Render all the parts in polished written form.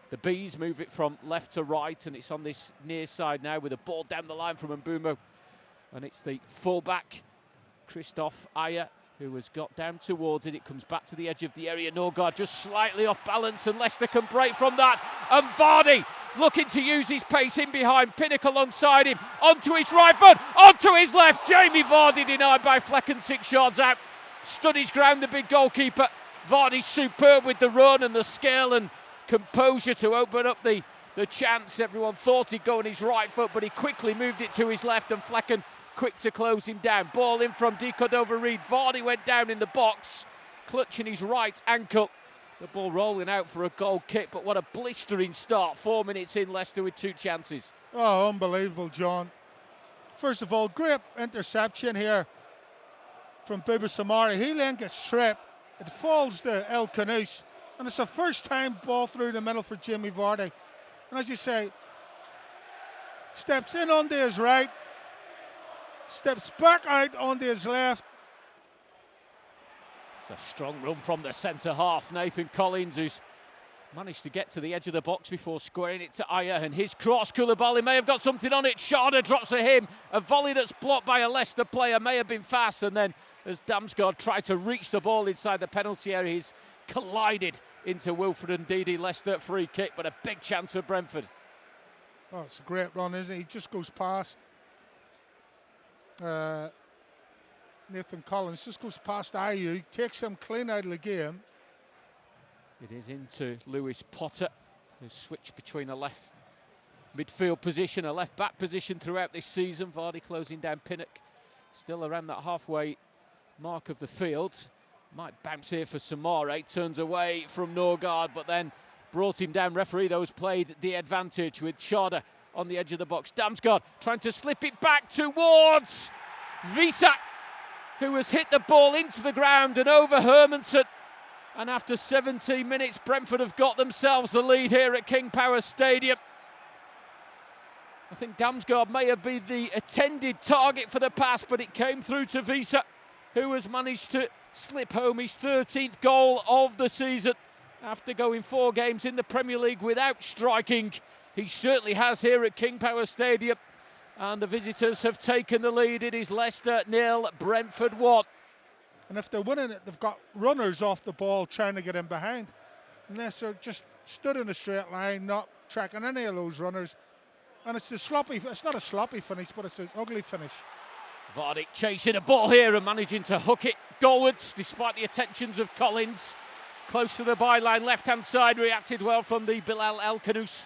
The Bees move it from left to right, and it's on this near side now with a ball down the line from Mbeumo. And it's the fullback, Christophe Ayer, who has got down towards it. It comes back to the edge of the area. Norgard just slightly off balance, and Leicester can break from that. And Vardy looking to use his pace in behind. Pinnock alongside him, onto his right foot, onto his left. Jamie Vardy denied by Flecken, 6 yards out. Stood his ground, the big goalkeeper. Vardy's superb with the run and the skill and composure to open up the chance. Everyone thought he'd go on his right foot, but he quickly moved it to his left, and Flecken quick to close him down. Ball in from Cordova-Reid. Vardy went down in the box, clutching his right ankle. The ball rolling out for a goal kick, but what a blistering start. 4 minutes in, Leicester with 2 chances. Oh, unbelievable, John. First of all, great interception here from Bouba Samari. He then gets stripped. It falls to El Kanous, and it's the first time ball through the middle for Jamie Vardy. And as you say, steps in onto his right, steps back out onto his left. It's a strong run from the centre half. Nathan Collins, who's managed to get to the edge of the box before squaring it to Ayer, and his cross, Koulibaly may have got something on it. Schade drops to him. A volley that's blocked by a Leicester player, may have been fast, and then as Damsgaard tried to reach the ball inside the penalty area, he's collided into Wilfred Ndidi. Leicester free kick, but a big chance for Brentford. Oh, it's a great run, isn't it? He just goes past Nathan Collins, just goes past Ayew, takes him clean out of the game. It is into Lewis Potter, who's switched between a left midfield position, a left back position throughout this season. Vardy closing down Pinnock, still around that halfway mark of the field. Might bounce here for Samare, turns away from Norgard, but then brought him down. Referee, those played the advantage with Schade on the edge of the box. Damsgaard trying to slip it back towards Visa, who has hit the ball into the ground and over Hermansen. And after 17 minutes, Brentford have got themselves the lead here at King Power Stadium. I think Damsgaard may have been the intended target for the pass, but it came through to Visa, who has managed to slip home his 13th goal of the season. After going 4 games in the Premier League without striking, he certainly has here at King Power Stadium. And the visitors have taken the lead. It is Leicester 0, Brentford 1. And if they're winning it, they've got runners off the ball trying to get in behind. And Leicester just stood in a straight line, not tracking any of those runners. And it's not a sloppy finish, but it's an ugly finish. Vardy chasing a ball here and managing to hook it goalwards despite the attentions of Collins. Close to the byline, left-hand side, reacted well from the Bilal El Kanous.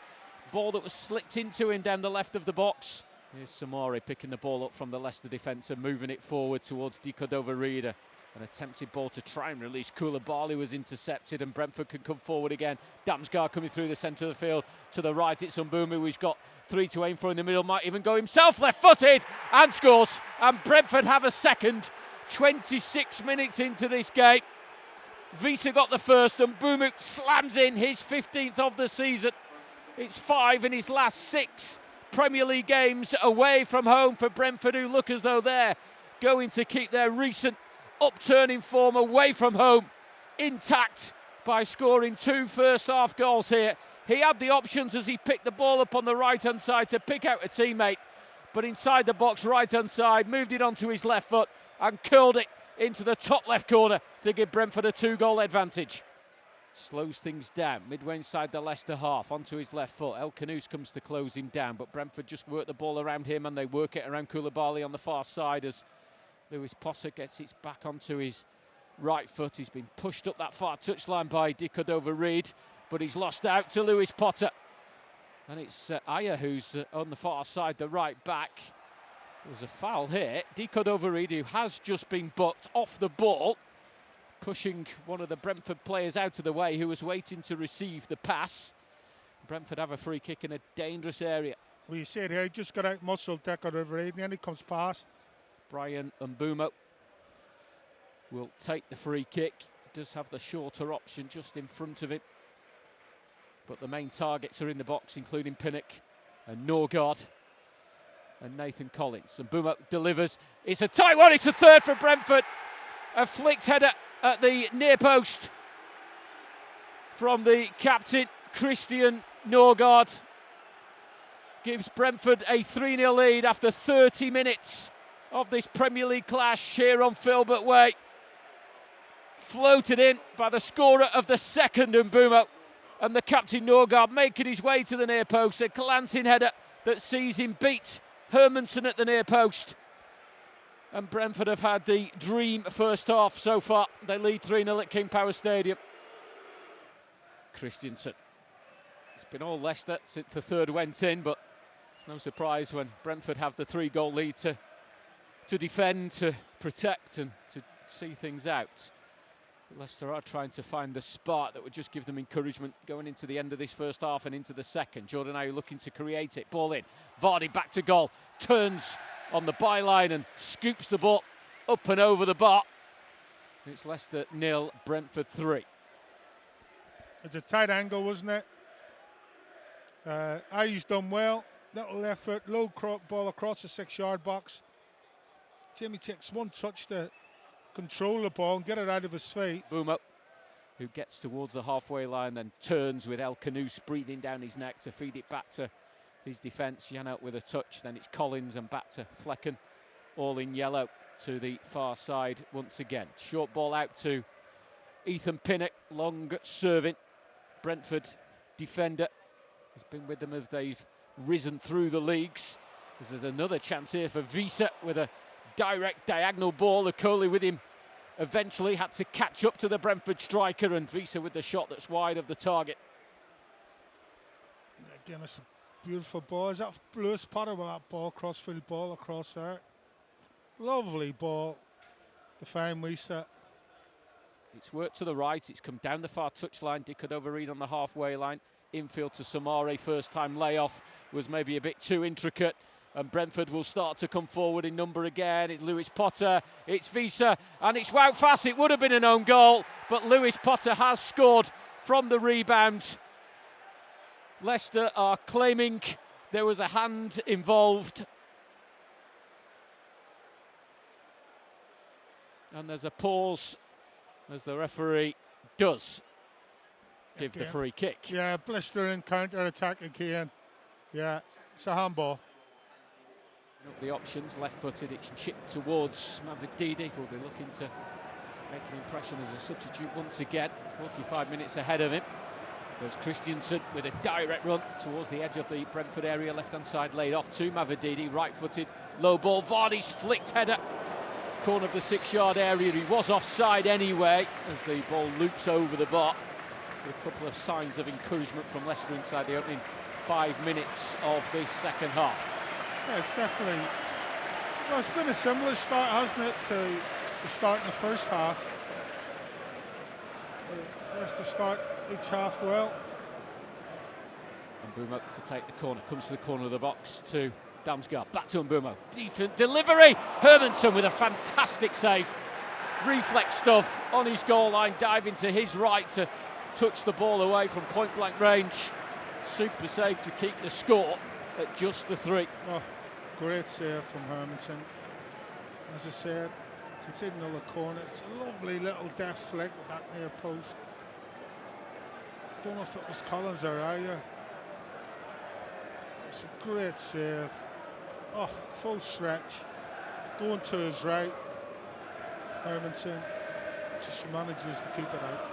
Ball that was slipped into him down the left of the box. Here's Samari picking the ball up from the Leicester defence and moving it forward towards Cordova-Reid. An attempted ball to try and release Koulibaly was intercepted, and Brentford can come forward again. Damsgaard coming through the centre of the field. To the right, it's Mbeumo, who's got 3 to aim for in the middle. Might even go himself, left-footed, and scores. And Brentford have a second. 26 minutes into this game. Visa got the first, and Mbeumo slams in his 15th of the season. It's 5 in his last 6 Premier League games away from home for Brentford, who look as though they're going to keep their recent upturning form away from home intact by scoring 2 first-half goals here. He had the options as he picked the ball up on the right-hand side to pick out a teammate, but inside the box, right-hand side, moved it onto his left foot and curled it into the top left corner to give Brentford a 2-goal advantage. Slows things down, midway inside the Leicester half, onto his left foot. El Kanous comes to close him down, but Brentford just work the ball around him, and they work it around Koulibaly on the far side as Lewis Potter gets it back onto his right foot. He's been pushed up that far touchline by Cordova-Reid, but he's lost out to Lewis Potter. And it's Ayer who's on the far side, the right back. There's a foul here. Cordova-Reid, who has just been booked off the ball, pushing one of the Brentford players out of the way who was waiting to receive the pass. Brentford have a free kick in a dangerous area. Well, you see it here, he just got out muscled Cordova-Reid, and then he comes past. Brian Mbeumo will take the free kick. Does have the shorter option just in front of him, but the main targets are in the box, including Pinnock and Norgard and Nathan Collins. And Mbeumo delivers. It's a tight one. It's a third for Brentford. A flicked header at the near post from the captain, Christian Norgard gives Brentford a 3-0 lead after 30 minutes of this Premier League clash here on Filbert Way. Floated in by the scorer of the second, Mbeumo, and the captain Norgard making his way to the near post. A glancing header that sees him beat Hermansen at the near post. And Brentford have had the dream first half so far. They lead 3-0 at King Power Stadium. Christiansen. It's been all Leicester since the third went in, but it's no surprise when Brentford have the 3-goal lead to defend, to protect and to see things out. Leicester are trying to find the spark that would just give them encouragement going into the end of this first half and into the second. Jordan Ayew looking to create it. Ball in. Vardy back to goal. Turns on the byline and scoops the ball up and over the bar. It's Leicester 0, Brentford 3. It's a tight angle, wasn't it? Ayew's done well. Little left foot, low ball across the 6-yard box. Jimmy takes one touch to control the ball and get it out of his feet. Mbeumo, who gets towards the halfway line, then turns with El Kanous breathing down his neck to feed it back to his defence. Jan out with a touch, then it's Collins and back to Flecken, all in yellow to the far side once again. Short ball out to Ethan Pinnock, long serving. Brentford defender has been with them as they've risen through the leagues. There's another chance here for Visa with a direct diagonal ball. Okoli with him eventually had to catch up to the Brentford striker, and Visa with the shot that's wide of the target. Again, it's a beautiful ball. Is that Lewis Potter with that ball, crossfield ball across there? Lovely ball to find Visa. It's worked to the right, it's come down the far touchline. Did Cordova-Reid on the halfway line. Infield to Samari, first time layoff was maybe a bit too intricate. And Brentford will start to come forward in number again. It's Lewis Potter, it's Visa, and it's Wout Faes. It would have been an own goal, but Lewis Potter has scored from the rebound. Leicester are claiming there was a hand involved. And there's a pause as the referee does give the free kick. Yeah, blistering counter-attack again. Yeah, it's a handball. Not the options, left-footed, it's chipped towards Mavididi, who'll be looking to make an impression as a substitute once again. 45 minutes ahead of him. There's Christiansen with a direct run towards the edge of the Brentford area, left-hand side laid off to Mavididi, right-footed, low ball, Vardy's flicked header. Corner of the 6-yard area, he was offside anyway as the ball loops over the bar. A couple of signs of encouragement from Leicester inside the opening 5 minutes of this second half. Yeah, it's definitely, well, it's been a similar start, hasn't it, to the start in the first half. Leicester start each half well. Mbeumo to take the corner, comes to the corner of the box to Damsgaard, back to Mbeumo, deep delivery, Hermansen with a fantastic save, reflex stuff on his goal line, diving to his right to touch the ball away from point blank range. Super save to keep the score at just the 3. Oh, great save from Hermansen. As I said, considering the corner, it's a lovely little deft flick at that near post. Don't know if it was Collins or Ayew. It's a great save. Oh, full stretch. Going to his right. Hermansen just manages to keep it out.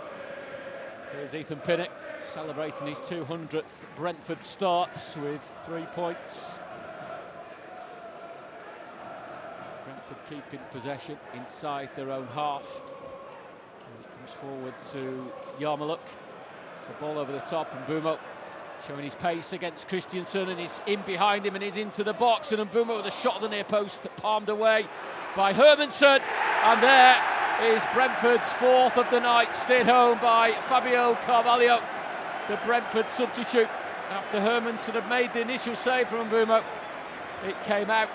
Here's Ethan Pinnock celebrating his 200th Brentford start with 3 points. Brentford keeping possession inside their own half. And it comes forward to Yarmouk. It's a ball over the top, and Mbeumo showing his pace against Christiansen, and he's in behind him and he's into the box, and Mbeumo with a shot at the near post, palmed away by Hermansen, and there is Brentford's 4th of the night, steered home by Fabio Carvalho, the Brentford substitute. After Hermansen had made the initial save from Mbeumo, it came out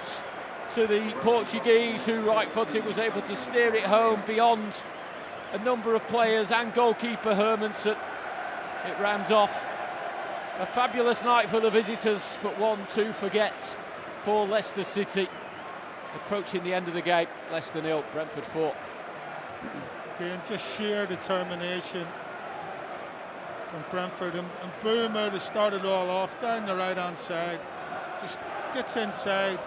to the Portuguese, who right-footed was able to steer it home beyond a number of players and goalkeeper Hermansen. It rounds off a fabulous night for the visitors, but one to forget for Leicester City. Approaching the end of the game, Leicester 0, Brentford 4. Again, just sheer determination from Brentford, and Boomer to start it all off down the right hand side. Just gets inside,